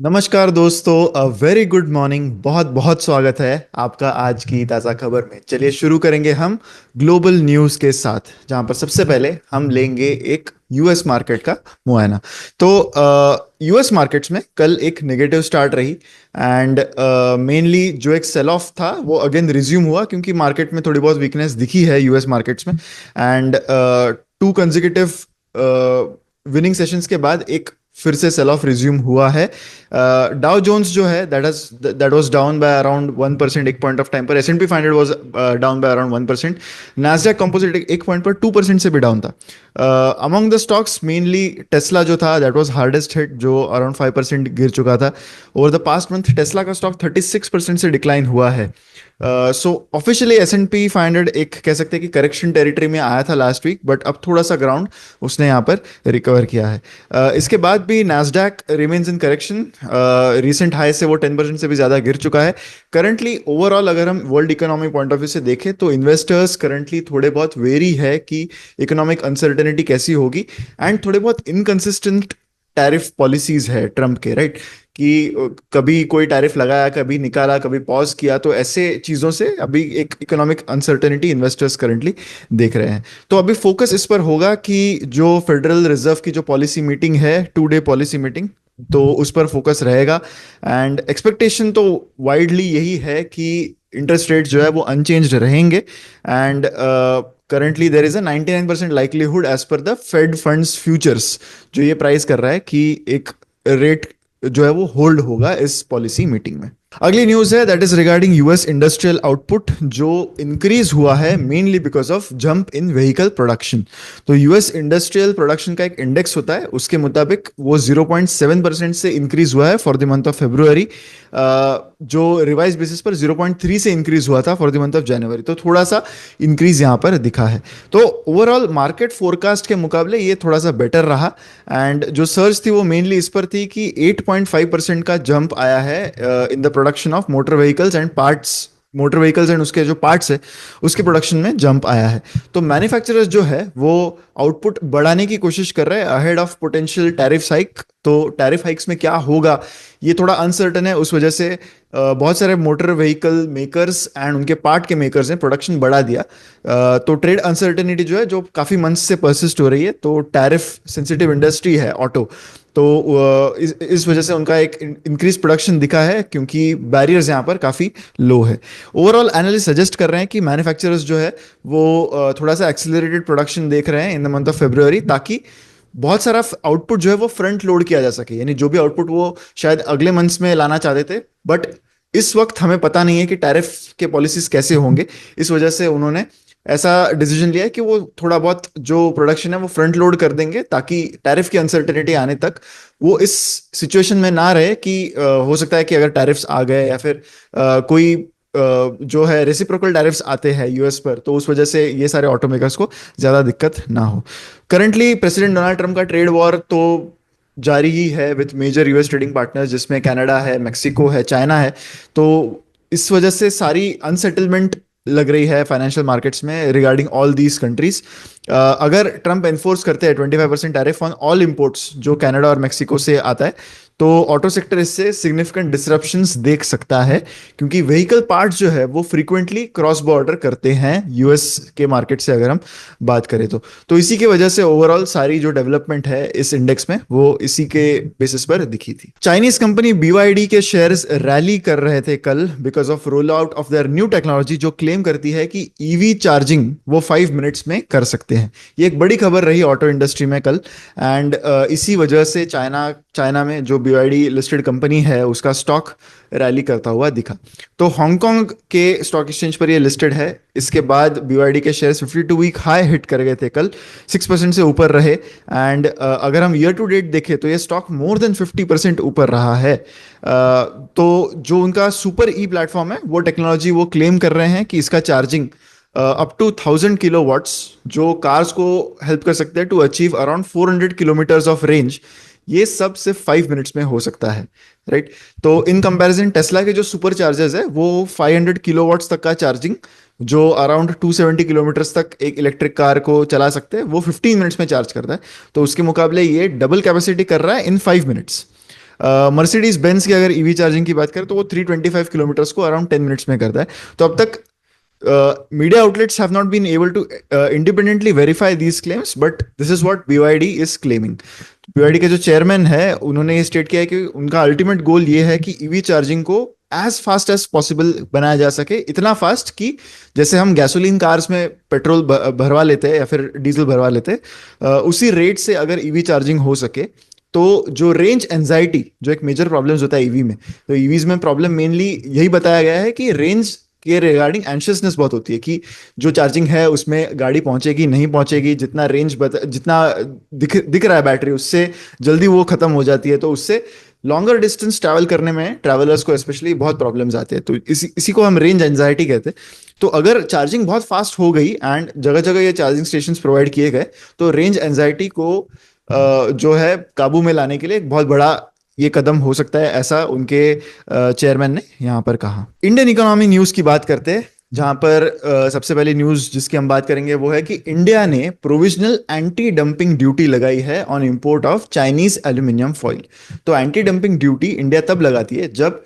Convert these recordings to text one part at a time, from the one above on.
नमस्कार दोस्तों, a very good morning. बहुत बहुत स्वागत है आपका आज की ताज़ा खबर में। चलिए शुरू करेंगे हम ग्लोबल न्यूज़ के साथ, जहां पर सबसे पहले हम लेंगे एक यूएस मार्केट का मुआयना। तो यूएस मार्केट्स में कल एक नेगेटिव स्टार्ट रही एंड मेनली जो एक सेल ऑफ था वो अगेन रिज्यूम हुआ, क्योंकि मार्केट में थोड़ी बहुत वीकनेस दिखी है यूएस मार्केट्स में। And to consecutive winning sessions के बाद एक फिर से सेल ऑफ रिज्यूम हुआ है। डाउ जोन्स जो है that was down by around 1% एक पॉइंट ऑफ टाइम पर। S and P 500 was down by around 1%। Nasdaq composite एक पॉइंट पर 2% से भी डाउन था। Among the stocks mainly Tesla जो था दैट वाज हार्डेस्ट हिट, जो अराउंड 5% गिर चुका था। Over the past month Tesla का स्टॉक 36% से डिक्लाइन हुआ है। So officially S and P 500 एक कह सकते हैं कि करेक्शन टेरिटरी में आया था लास्ट वीक, बट अब थोड़ा सा ग्राउंड उसने यहाँ पर रिकवर किया है। इसके बाद भी Nasdaq remains in correction. Recent high से वो 10% से भी ज़्यादा गिर चुका है। करंटली ओवरऑल अगर हम world economy point of view से देखें तो इन्वेस्टर्स करंटली थोड़े बहुत वेरी है कि इकोनॉमिक अनसर्टेनिटी कैसी होगी, एंड थोड़े बहुत इनकंसिस्टेंट टैरिफ पॉलिसीज है ट्रम्प के, राइट? कि कभी कोई टैरिफ लगाया, कभी निकाला, कभी पॉज किया। तो ऐसे चीज़ों से अभी एक इकोनॉमिक अनसर्टेनिटी इन्वेस्टर्स करंटली देख रहे हैं। तो अभी फोकस इस पर होगा कि जो फेडरल रिजर्व की जो पॉलिसी मीटिंग है, 2 डे पॉलिसी मीटिंग, तो उस पर फोकस रहेगा। एंड एक्सपेक्टेशन तो वाइडली यही है कि इंटरेस्ट रेट जो है वो अनचेंज्ड रहेंगे। And currently there is a 99% likelihood as per the fed funds futures, जो ये प्राइस कर रहा है कि एक रेट जो है वो होल्ड होगा इस पॉलिसी मीटिंग में। अगली न्यूज है that is regarding US industrial output, जो इंक्रीज हुआ है mainly because of jump in vehicle production. तो यूएस इंडस्ट्रियल प्रोडक्शन का एक इंडेक्स होता है, उसके मुताबिक वो 0.7% से इंक्रीज हुआ है for the month of February, जो रिवाइज बेसिस पर 0.3 से इंक्रीज हुआ था for the month of January. तो थोड़ा सा इंक्रीज यहाँ पर दिखा है। तो ओवरऑल मार्केट फोरकास्ट के मुकाबले ये थोड़ा सा बेटर रहा। एंड जो सर्च थी वो मेनली इस पर थी कि 8.5% का जंप आया है in the production of motor vehicles and parts. Motor vehicles and उसके जो पार्ट्स है उसके प्रोडक्शन में जंप आया है। तो मैन्युफैक्चरर्स जो है वो आउटपुट बढ़ाने की कोशिश कर रहे हैं ahead of potential tariff hike. तो टैरिफ हाइक्स में क्या होगा ये थोड़ा अनसर्टन है, उस वजह से बहुत सारे मोटर व्हीकल मेकर्स एंड उनके पार्ट के मेकर्स ने प्रोडक्शन बढ़ा दिया। तो ट्रेड अनसर्टेनिटी जो है जो काफ़ी मंथ्स से परसिस्ट हो रही है, तो टैरिफ सेंसिटिव इंडस्ट्री है ऑटो, तो इस वजह से उनका एक इंक्रीज प्रोडक्शन दिखा है, क्योंकि बैरियर्स यहाँ पर काफ़ी लो है। ओवरऑल एनालिस्ट सजेस्ट कर रहे हैं कि मैन्युफैक्चरर्स जो है वो थोड़ा सा एक्सिलरेटेड प्रोडक्शन देख रहे हैं in the month of February, ताकि बहुत सारा आउटपुट जो है वो फ्रंट लोड किया जा सके। यानी जो भी आउटपुट वो शायद अगले मंथ्स में लाना चाहते थे, बट इस वक्त हमें पता नहीं है कि टैरिफ के पॉलिसीज कैसे होंगे। इस वजह से उन्होंने ऐसा डिसीजन लिया है कि वो थोड़ा बहुत जो प्रोडक्शन है वो फ्रंट लोड कर देंगे, ताकि टैरिफ की अनसर्टेनिटी आने तक वो इस सिचुएशन में ना रहे कि हो सकता है कि अगर टैरिफ्स आ गए या फिर कोई जो है रेसिप्रोकल टैरिफ्स आते हैं यूएस पर, तो उस वजह से ये सारे ऑटोमेकर्स को ज्यादा दिक्कत ना हो। करंटली प्रेसिडेंट डोनाल्ड ट्रम्प का ट्रेड वॉर तो जारी ही है with major US trading partners, जिसमें कनाडा है, मेक्सिको है, चाइना है। तो इस वजह से सारी अनसेटलमेंट लग रही है फाइनेंशियल मार्केट्स में रिगार्डिंग ऑल दीज कंट्रीज। अगर ट्रम्प एनफोर्स करते हैं 25% टैरिफ ऑन ऑल इंपोर्ट्स जो कनाडा और मेक्सिको से आता है, तो ऑटो सेक्टर इससे सिग्निफिकेंट डिसरप्शंस देख सकता है, क्योंकि व्हीकल पार्ट्स जो है वो फ्रीक्वेंटली क्रॉस बॉर्डर करते हैं यूएस के मार्केट से, अगर हम बात करें तो इसी की वजह से ओवरऑल सारी जो डेवलपमेंट है इस इंडेक्स में वो इसी के बेसिस पर दिखी थी। चाइनीज कंपनी BYD के शेयर्स रैली कर रहे थे कल because of roll out of their new technology, जो क्लेम करती है कि ईवी चार्जिंग वो 5 मिनट्स में कर सकते हैं। ये एक बड़ी खबर रही ऑटो इंडस्ट्री में कल। एंड इसी वजह से चाइना में जो BYD लिस्टेड कंपनी है उसका स्टॉक रैली करता हुआ दिखा। तो हांगकांग के स्टॉक एक्सचेंज पर ये लिस्टेड है। इसके बाद BYD के शेयर्स 52 वीक हाई हिट कर गए थे कल, 6% से ऊपर रहे। एंड अगर हम ईयर टू डेट देखें तो ये स्टॉक मोर देन 50% ऊपर रहा है। तो जो उनका सुपर ई प्लेटफॉर्म है वो टेक्नोलॉजी वो क्लेम कर रहे हैं कि इसका चार्जिंग अप टू 1000 किलोवाट्स जो कार्स को हेल्प कर सकते हैं to achieve around 400 kilometres of range, ये सब सिर्फ 5 मिनट्स में हो सकता है, राइट? तो इन कंपैरिजन टेस्ला के जो सुपर चार्जर्स है वो 500 किलोवाट्स तक का चार्जिंग, जो अराउंड 270 किलोमीटर्स तक एक इलेक्ट्रिक कार को चला सकते हैं, वो 15 मिनट्स में चार्ज करता है। तो उसके मुकाबले ये डबल कैपेसिटी कर रहा है इन 5 मिनट्स। मर्सिडीज बेंज की अगर ईवी चार्जिंग की बात करें तो वो 325 किलोमीटर्स को अराउंड 10 मिनट्स में करता है। तो अब तक media outlets have not been able to independently verify these claims, but this is what BYD is claiming. BYD के जो चेयरमैन है उन्होंने ये स्टेट किया है कि उनका अल्टीमेट गोल ये है कि ईवी चार्जिंग को एज फास्ट एज पॉसिबल बनाया जा सके, इतना फास्ट कि जैसे हम गैसोलीन कार्स में पेट्रोल भरवा लेते हैं या फिर डीजल भरवा लेते हैं, उसी रेट से अगर ईवी चार्जिंग हो सके तो जो रेंज एंजाइटी जो एक मेजर प्रॉब्लम होता है ईवी में, तो ईवीज में प्रॉब्लम मेनली यही बताया गया है कि रेंज के रिगार्डिंग एंशियसनेस बहुत होती है कि जो चार्जिंग है उसमें गाड़ी पहुंचेगी नहीं पहुंचेगी, जितना जितना दिख रहा है बैटरी उससे जल्दी वो खत्म हो जाती है, तो उससे लॉन्गर डिस्टेंस ट्रैवल करने में ट्रैवलर्स को स्पेशली बहुत प्रॉब्लम्स आते हैं। तो इसी को हम रेंज एंजाइटी कहते हैं। तो अगर चार्जिंग बहुत फास्ट हो गई एंड जगह जगह ये चार्जिंग स्टेशन प्रोवाइड किए गए तो रेंज एंजाइटी को जो है काबू में लाने के लिए एक बहुत बड़ा ये कदम हो सकता है, ऐसा उनके चेयरमैन ने यहाँ पर कहा। इंडियन इकोनॉमी न्यूज की बात करते हैं, जहां पर सबसे पहली न्यूज जिसकी हम बात करेंगे वो है कि इंडिया ने प्रोविजनल एंटी डंपिंग ड्यूटी लगाई है on import of Chinese aluminium foil. तो एंटी डंपिंग ड्यूटी इंडिया तब लगाती है जब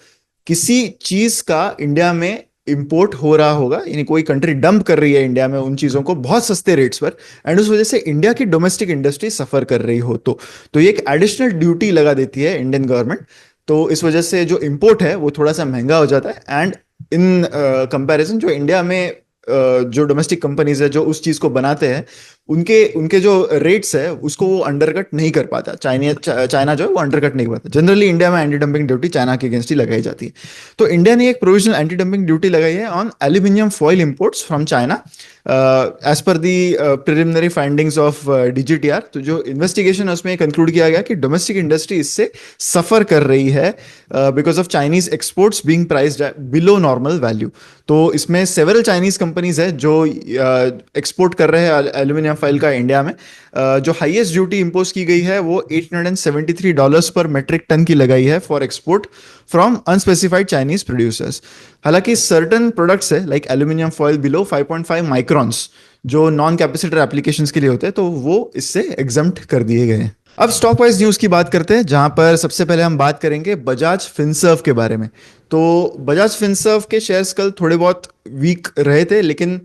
किसी चीज का इंडिया में इंपोर्ट हो रहा होगा, यानी कोई कंट्री डंप कर रही है इंडिया में उन चीजों को बहुत सस्ते रेट्स पर, एंड उस वजह से इंडिया की डोमेस्टिक इंडस्ट्री सफर कर रही हो तो ये एक एडिशनल ड्यूटी लगा देती है इंडियन गवर्नमेंट। तो इस वजह से जो इंपोर्ट है वो थोड़ा सा महंगा हो जाता है, एंड इन कंपैरिजन जो इंडिया में जो डोमेस्टिक कंपनीज है जो उस चीज को बनाते हैं उनके उनके जो रेट्स है उसको वो अंडरकट नहीं कर पाता। चाइना जो है वो अंडरकट नहीं कर पाता। जनरली इंडिया में एंटी डंपिंग ड्यूटी चाइना के अगेंस्ट ही लगाई जाती है। तो इंडिया ने एक प्रोविजनल एंटी डंपिंग ड्यूटी लगाई है on aluminium foil imports from China as per the preliminary findings of DGTR। तो जो इन्वेस्टिगेशन है उसमें कंक्लूड किया गया कि डोमेस्टिक इंडस्ट्री इससे सफर कर रही है because of Chinese exports being priced below normal value. तो इसमें सेवरल चाइनीज कंपनीज है जो एक्सपोर्ट कर रहे हैं एल्यूमिनियम फाइल का इंडिया में। जो हाईएस्ट ड्यूटी इंपोज की गई है वो $873 पर मेट्रिक टन की लगाई है for export from unspecified Chinese producers. हालांकि सर्टन प्रोडक्ट्स है like aluminium foil below 5.5 microns जो नॉन कैपेसिटर एप्लीकेशंस के लिए होते हैं तो वो इससे एग्जम्प्ट कर दिए गए हैं। अब स्टॉक वाइज न्यूज की बात करते हैं, जहां पर सबसे पहले हम बात करेंगे बजाज फिनसर्व के बारे में। तो बजाज फिनसर्व के शेयर्स कल थोड़े बहुत वीक रहे थे, लेकिन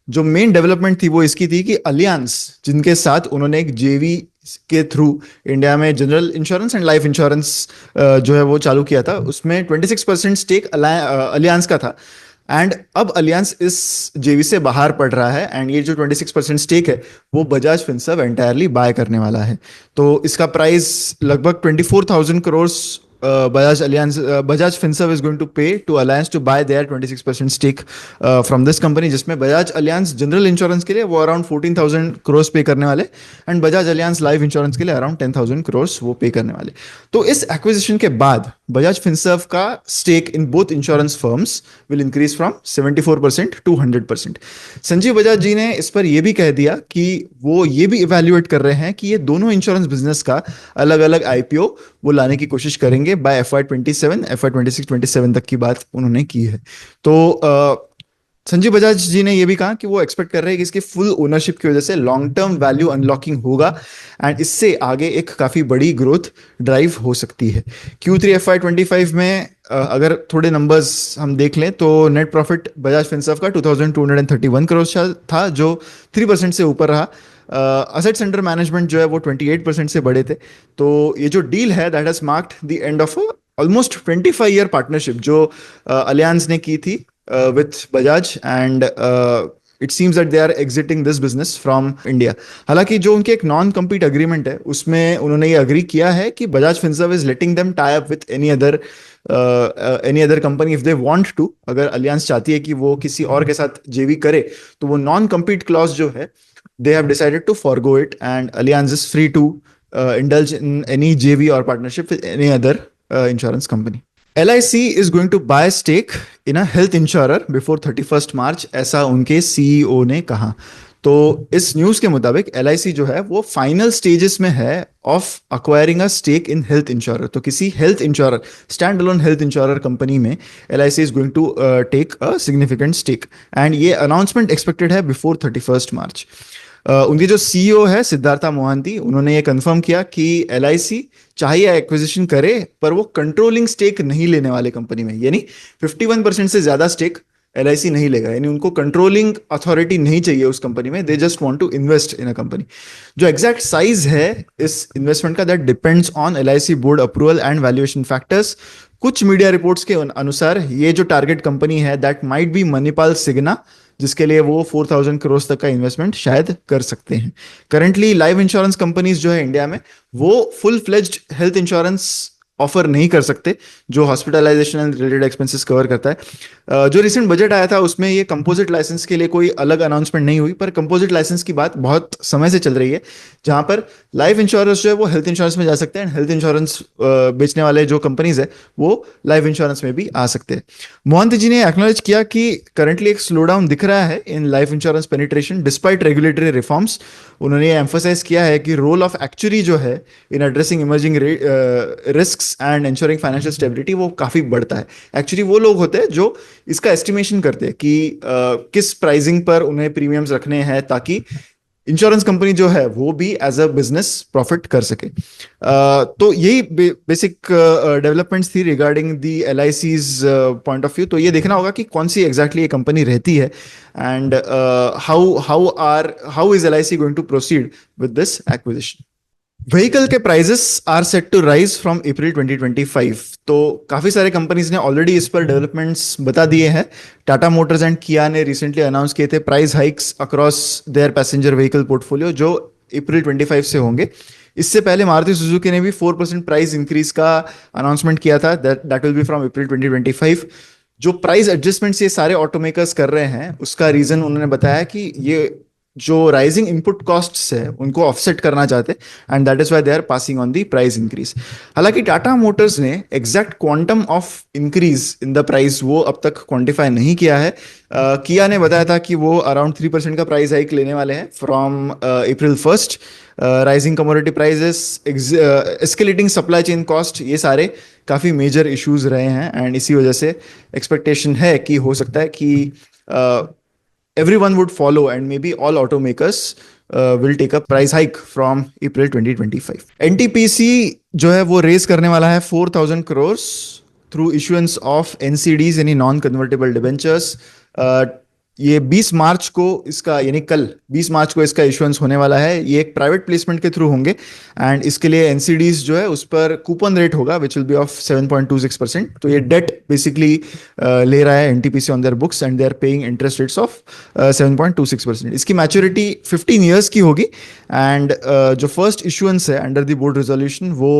जो मेन डेवलपमेंट थी वो इसकी थी कि अलियांस जिनके साथ उन्होंने एक जेवी के थ्रू इंडिया में general insurance and life insurance जो है वो चालू किया था, उसमें 26% स्टेक अलियांस का था। एंड अब अलियांस इस जेवी से बाहर पड़ रहा है एंड ये जो 26% स्टेक है वो बजाज फिनसर्व एंटायरली बाय करने वाला है। तो इसका प्राइस लगभग 24,000 crore Bajaj Finserv is going to pay to Allianz to buy their 26% stake from this company, जिसमें बजाज अलियांस जनरल इंश्योरेंस के लिए वो अराउंड 14,000 करोड़ पे करने वाले and Bajaj alliance life insurance के लिए अराउंड 10,000 करोड़ वो पे करने वाले। तो इस एक्विजिशन के बाद बजाज फिनसर्व का stake in both insurance firms will increase from 74% to 100%। Sanjiv Bajaj ji ने इस पर यह भी कह दिया कि वो ये भी इवेल्युएट कर रहे हैं कि ये दोनों इंश्योरेंस बिजनेस का अलग अलग IPO वो लाने की कोशिश करेंगे बाय FY27, FY26-27 तक की बात उन्होंने की है। तो संजीव बजाज जी ने यह भी कहा कि वो एक्सपेक्ट कर रहे हैं कि इसके फुल ओनरशिप की वजह से लॉन्ग टर्म वैल्यू अनलॉकिंग होगा एंड इससे आगे एक काफी बड़ी ग्रोथ ड्राइव हो सकती है। Q3 FY25 में अगर थोड़े नंबर्स हम देख लें तो नेट प्रॉफिट बजाज फिनसर्व का 2,231 करोड़ था जो 3% से ऊपर रहा। असेट्स अंडर मैनेजमेंट जो है वो 28% से बढ़े थे। तो ये जो डील है that has marked the end of almost 25 year partnership जो अलियांस ने की थी with Bajaj and it seems that they are exiting this business from India। हालांकि जो उनके एक नॉन कम्पीट अग्रीमेंट है उसमें उन्होंने ये अग्री किया है कि Bajaj Finserv is letting them tie up with any other company if they want to. अगर अलियांस चाहती है कि वो किसी और के साथ जेवी करे तो वो नॉन कम्पीट क्लॉज जो है they have decided to forgo it and Allianz is free to indulge in any JV or partnership with any other insurance company। LIC is going to buy stake in a health insurer before 31st March, ऐसा उनके CEO ने कहा। तो इस news के मुताबिक LIC जो है वो फाइनल स्टेजेस में है of acquiring a stake in health insurer. तो किसी health insurer, stand alone health insurer company में LIC is going to take a significant stake and ये अनाउंसमेंट एक्सपेक्टेड है बिफोर 31st मार्च। उनके जो सीईओ है सिद्धार्था मोहंती, उन्होंने ये कंफर्म किया कि एलआईसी चाहे एक्विजिशन करे पर वो कंट्रोलिंग स्टेक नहीं लेने वाले कंपनी में, यानी 51% से ज्यादा स्टेक एलआईसी नहीं लेगा, यानी उनको कंट्रोलिंग अथॉरिटी नहीं चाहिए उस कंपनी में, they just want to invest in a company. जो एग्जैक्ट साइज है इस इन्वेस्टमेंट का, that depends on LIC board approval and valuation factors. कुछ मीडिया रिपोर्ट्स के अनुसार ये जो टारगेट कंपनी है that might be Manipal Cigna, जिसके लिए वो 4000 करोड़ तक का इन्वेस्टमेंट शायद कर सकते हैं। करंटली लाइफ इंश्योरेंस कंपनीज जो है इंडिया में, वो full fledged health insurance offer नहीं कर सकते जो hospitalisation and related expenses cover करता है। जो रिसेंट बजट आया था उसमें ये कंपोजिट लाइसेंस के लिए कोई अलग अनाउंसमेंट नहीं हुई, पर कंपोजिट लाइसेंस की बात बहुत समय से चल रही है, जहां पर लाइफ इंश्योरेंस जो है वो हेल्थ इंश्योरेंस में जा सकते हैं, हेल्थ इंश्योरेंस बेचने वाले जो कंपनीज है वो लाइफ इंश्योरेंस में भी आ सकते हैं। मोहंत जी ने एक्नॉलेज किया कि करंटली एक स्लो डाउन दिख रहा है in life insurance penetration despite regulatory reforms. उन्होंने ये एम्फोसाइज किया है कि रोल ऑफ एक्चुअरी जो है in addressing emerging risks and insuring financial stability वो काफी बढ़ता है। एक्चुअली वो लोग होते हैं जो इसका एस्टिमेशन करते हैं कि किस प्राइसिंग पर उन्हें प्रीमियम्स रखने हैं ताकि इंश्योरेंस कंपनी जो है वो भी एज अ बिजनेस प्रॉफिट कर सके। तो यही बेसिक डेवलपमेंट्स थी regarding the L I C's point of view. तो ये देखना होगा कि कौन सी एग्जैक्टली ये कंपनी रहती है and how is L I C going to proceed with this acquisition. Vehicle के prices are set to rise from April 2025। तो काफी सारे कंपनीज ने ऑलरेडी इस पर डेवलपमेंट्स बता दिए हैं। टाटा मोटर्स एंड किया ने रिसेंटली अनाउंस किए थे price hikes across their passenger vehicle portfolio जो अप्रैल 25 से होंगे। इससे पहले मारुति सुजुकी ने भी 4% प्राइस इंक्रीज का अनाउंसमेंट किया था, that will be from April 2025। जो प्राइस एडजस्टमेंट्स ये सारे ऑटोमेकर्स कर रहे हैं उसका रीजन उन्होंने बताया कि ये जो राइजिंग इनपुट कॉस्ट्स है उनको ऑफसेट करना चाहते हैं and that is why they are passing on the price increase. हालांकि टाटा मोटर्स ने exact quantum of increase in the price वो अब तक क्वांटिफाई नहीं किया है। किया ने बताया था कि वो अराउंड 3% का प्राइस हाइक लेने वाले हैं from April 1st। Rising commodity prices, escalating supply chain cost, ये सारे काफी मेजर इश्यूज रहे हैं एंड इसी वजह से एक्सपेक्टेशन है कि हो सकता है कि everyone would follow and maybe all automakers will take a price hike from April 2025. NTPC जो है वो रेज करने वाला है 4000 crore through issuance of NCDs यानी नॉन कन्वर्टेबल डिबेंचर्स। ये 20 मार्च को इसका, यानी कल 20 मार्च को इसका इशुएंस होने वाला है। ये एक प्राइवेट प्लेसमेंट के थ्रू होंगे एंड इसके लिए एनसीडीज जो है उस पर कूपन रेट होगा विच विल बी ऑफ 7.26%। तो ये डेट बेसिकली ले रहा है NTPC on their books and they are paying interest rates of 7.26%। इसकी मैच्योरिटी 15 ईयर्स की होगी एंड जो फर्स्ट इशुएंस है अंडर द बोर्ड रेजोल्यूशन वो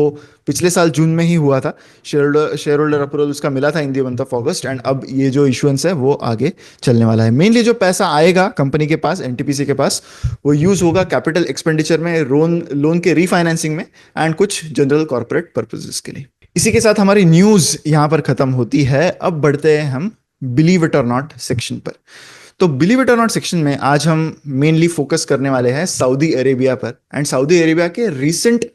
पिछले साल जून में ही हुआ था। शेयर होल्डर अप्रूवल उसका मिला था in the month of August and अब ये जो इशुएंस है वो आगे चलने वाला है। मेनली जो पैसा आएगा कंपनी के पास, एनटीपीसी के पास, वो यूज होगा कैपिटल एक्सपेंडिचर में, लोन के रीफाइनेंसिंग में एंड कुछ जनरल कॉर्पोरेट पर्पसेस के लिए। इसी के साथ हमारी न्यूज यहां पर खत्म होती है। अब बढ़ते हैं हम बिलीव इट और नॉट सेक्शन पर। तो बिलीव इट और नॉट सेक्शन में आज हम मेनली फोकस करने वाले हैं सऊदी अरेबिया पर एंड सऊदी अरेबिया के रिसेंट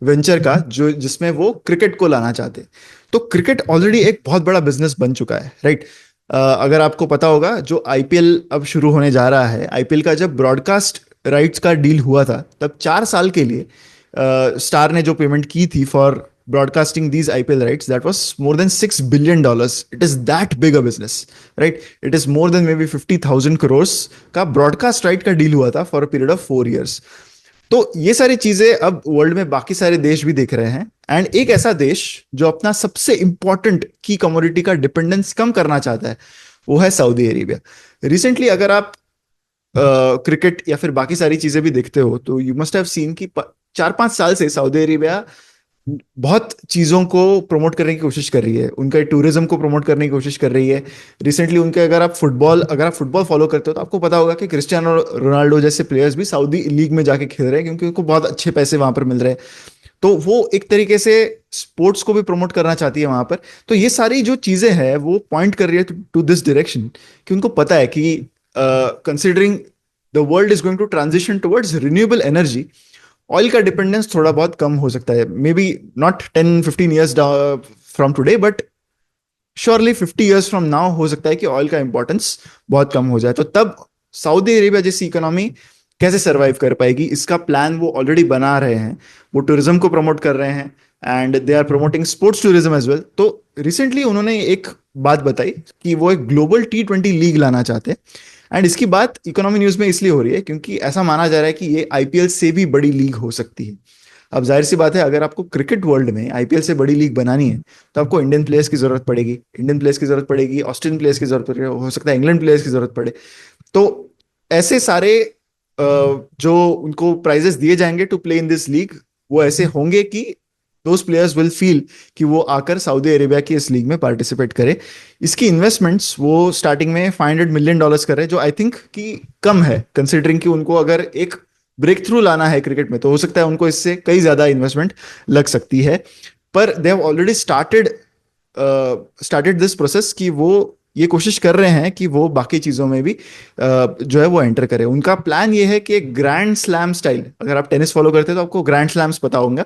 वेंचर का जो जिसमें वो क्रिकेट को लाना चाहते हैं। तो क्रिकेट ऑलरेडी एक बहुत बड़ा बिजनेस बन चुका है, राइट? अगर आपको पता होगा जो आईपीएल अब शुरू होने जा रहा है, आईपीएल का जब ब्रॉडकास्ट राइट्स का डील हुआ था तब 4 साल के लिए स्टार ने जो पेमेंट की थी for broadcasting these IPL rights, that was more than $6 billion. It is that big a business, right? It is more than maybe 50,000 crores का broadcast right का deal हुआ था for a period of 4 years. तो ये सारी चीजें अब world में बाकी सारे देश भी देख रहे हैं एंड एक ऐसा देश जो अपना सबसे इंपॉर्टेंट की कमोडिटी का डिपेंडेंस कम करना चाहता है वो है सऊदी अरेबिया। रिसेंटली अगर आप क्रिकेट या फिर बाकी सारी चीजें भी देखते हो तो यू मस्ट हैव सीन कि 4-5 साल से सऊदी अरेबिया बहुत चीजों को प्रमोट करने की कोशिश कर रही है, उनका टूरिज्म को प्रमोट करने की कोशिश कर रही है। रिसेंटली उनके अगर आप फुटबॉल फॉलो करते हो तो आपको पता होगा कि क्रिस्टियानो रोनाल्डो जैसे प्लेयर्स भी सऊदी लीग में जाके खेल रहे हैं क्योंकि उनको बहुत अच्छे पैसे वहां पर मिल रहे हैं। तो वो एक तरीके से स्पोर्ट्स को भी प्रमोट करना चाहती है वहां पर। तो ये सारी जो चीजें हैं वो पॉइंट कर रही है टू दिस डायरेक्शन कि उनको पता है कि considering the world is going to transition towards renewable energy, oil का डिपेंडेंस थोड़ा बहुत कम हो सकता है। May be not 10-15 years from today but surely 50 years from now हो सकता है कि ऑयल का इंपॉर्टेंस बहुत कम हो जाए। तो तब सऊदी अरेबिया जैसी इकोनॉमी कैसे सरवाइव कर पाएगी, इसका प्लान वो ऑलरेडी बना रहे हैं। वो टूरिज्म को प्रमोट कर रहे हैं and they are promoting sports tourism as well. तो रिसेंटली उन्होंने एक बात बताई कि वो एक ग्लोबल T20 लीग लाना चाहते हैं। एंड इसकी बात इकोनॉमी न्यूज में इसलिए हो रही है क्योंकि ऐसा माना जा रहा है कि ये आईपीएल से भी बड़ी लीग हो सकती है। अब जाहिर सी बात है, अगर आपको क्रिकेट वर्ल्ड में आईपीएल से बड़ी लीग बनानी है तो आपको इंडियन प्लेयर्स की जरूरत पड़ेगी, इंडियन प्लेयर्स की जरूरत पड़ेगी, ऑस्ट्रेलियन प्लेयर्स की जरूरत पड़ेगी, हो सकता है इंग्लैंड प्लेयर्स की जरूरत पड़े। तो ऐसे सारे जो उनको प्राइजेस दिए जाएंगे to play in this league, वो ऐसे होंगे कि दोज प्लेयर्स विल फील कि वो आकर सऊदी अरेबिया की इस लीग में पार्टिसिपेट करे। इसकी इन्वेस्टमेंट्स वो स्टार्टिंग में $500 मिलियन कर रहे हैं, जो आई थिंक कि कम है कंसिडरिंग कि उनको अगर एक ब्रेक थ्रू लाना है क्रिकेट में तो हो सकता है उनको इससे कई ज्यादा इन्वेस्टमेंट लग सकती है। पर they have already started this process कि वो ये कोशिश कर रहे हैं कि वो बाकी चीजों में भी जो है वो एंटर करे। उनका प्लान ये है कि एक ग्रैंड स्लैम स्टाइल, अगर आप टेनिस फॉलो करते हैं तो आपको ग्रैंड स्लैम्स पता होगा,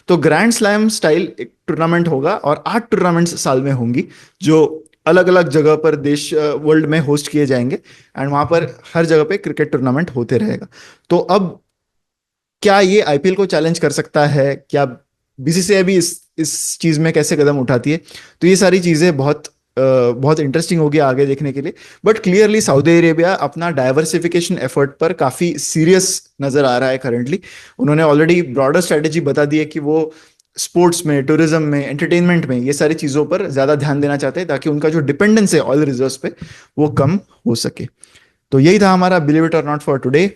तो ग्रैंड स्लैम स्टाइल एक टूर्नामेंट होगा और 8 टूर्नामेंट्स साल में होंगी जो अलग अलग जगह पर देश वर्ल्ड में होस्ट किए जाएंगे। एंड वहां पर हर जगह पे क्रिकेट टूर्नामेंट होते रहेगा। तो अब क्या ये आईपीएल को चैलेंज कर सकता है, क्या बीसीसीआई भी इस चीज में कैसे कदम उठाती है, तो ये सारी चीजें बहुत इंटरेस्टिंग होगी आगे देखने के लिए। बट क्लियरली सऊदी अरेबिया अपना डाइवर्सिफिकेशन एफर्ट पर काफी सीरियस नजर आ रहा है करंटली। उन्होंने ऑलरेडी ब्रॉडर स्ट्रेटेजी बता दी है कि वो स्पोर्ट्स में, टूरिज्म में, एंटरटेनमेंट में, ये सारी चीजों पर ज्यादा ध्यान देना चाहते हैं ताकि उनका जो डिपेंडेंस है ऑयल रिजर्व्स पे वो कम हो सके। तो यही था हमारा बिलीव इट और नॉट फॉर टुडे।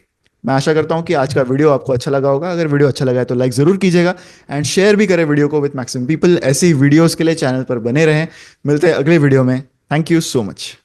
मैं आशा करता हूं कि आज का वीडियो आपको अच्छा लगा होगा। अगर वीडियो अच्छा लगा है तो लाइक जरूर कीजिएगा एंड शेयर भी करें वीडियो को विद मैक्सिमम पीपल। ऐसे ही वीडियोस के लिए चैनल पर बने रहें। मिलते हैं अगले वीडियो में। Thank you so much.